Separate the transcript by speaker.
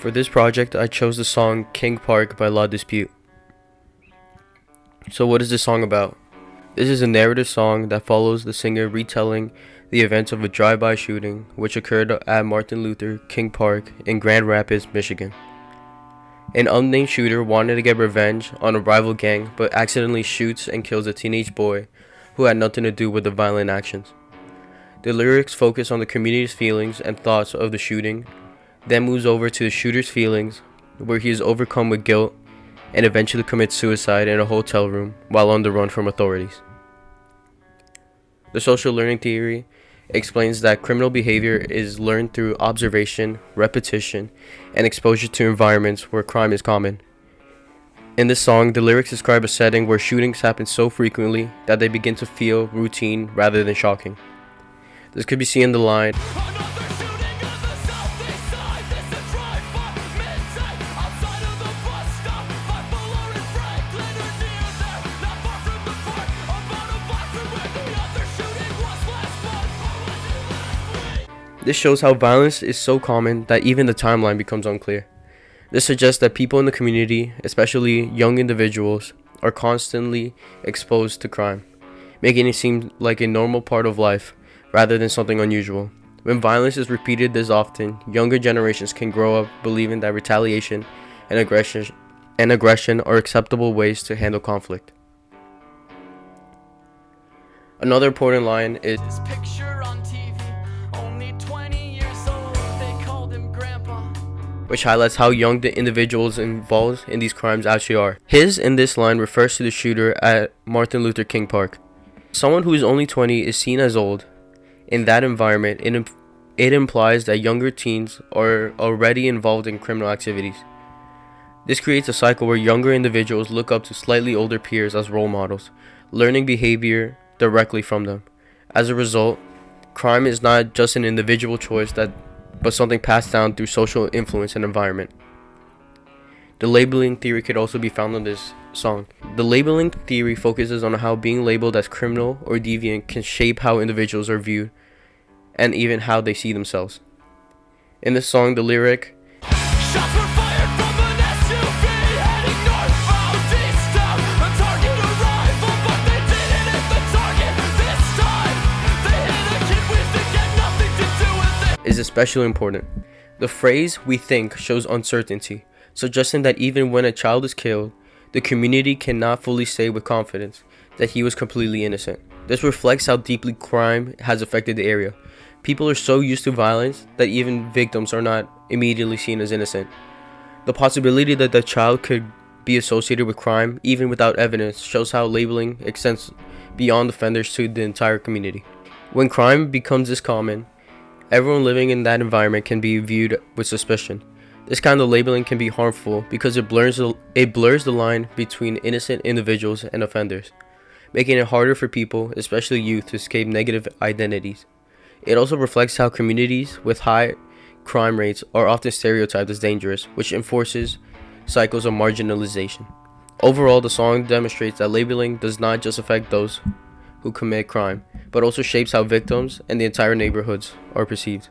Speaker 1: For this project, I chose the song King Park by La Dispute. So what is this song about? This is a narrative song that follows the singer retelling the events of a drive-by shooting which occurred at Martin Luther King Park in Grand Rapids, Michigan. An unnamed shooter wanted to get revenge on a rival gang but accidentally shoots and kills a teenage boy who had nothing to do with the violent actions. The lyrics focus on the community's feelings and thoughts of the shooting, then moves over to the shooter's feelings, where he is overcome with guilt and eventually commits suicide in a hotel room while on the run from authorities. The social learning theory explains that criminal behavior is learned through observation, repetition, and exposure to environments where crime is common. In this song, the lyrics describe a setting where shootings happen so frequently that they begin to feel routine rather than shocking. This could be seen in the line, this shows how violence is so common that even the timeline becomes unclear. This suggests that people in the community, especially young individuals, are constantly exposed to crime, making it seem like a normal part of life rather than something unusual. When violence is repeated this often, younger generations can grow up believing that retaliation and aggression are acceptable ways to handle conflict. Another important line is, which highlights how young the individuals involved in these crimes actually are. His in this line refers to the shooter at Martin Luther King Park. Someone who is only 20 is seen as old. In that environment, it implies that younger teens are already involved in criminal activities. This creates a cycle where younger individuals look up to slightly older peers as role models, learning behavior directly from them. As a result, crime is not just an individual choice but something passed down through social influence and environment. The labeling theory could also be found in this song. The labeling theory focuses on how being labeled as criminal or deviant can shape how individuals are viewed and even how they see themselves. In this song, the lyric, "Shots were fired from an SUV heading northbound east a target arrival, but they didn't hit the target this time. They hit a kid we think had nothing to do with it," is especially important. The phrase "we think" shows uncertainty, suggesting that even when a child is killed, the community cannot fully say with confidence that he was completely innocent. This reflects how deeply crime has affected the area. People are so used to violence that even victims are not immediately seen as innocent. The possibility that the child could be associated with crime, even without evidence, shows how labeling extends beyond offenders to the entire community. When crime becomes this common, everyone living in that environment can be viewed with suspicion. This kind of labeling can be harmful because it blurs the line between innocent individuals and offenders, making it harder for people, especially youth, to escape negative identities. It also reflects how communities with high crime rates are often stereotyped as dangerous, which enforces cycles of marginalization. Overall, the song demonstrates that labeling does not just affect those who commit crime, but also shapes how victims and the entire neighborhoods are perceived.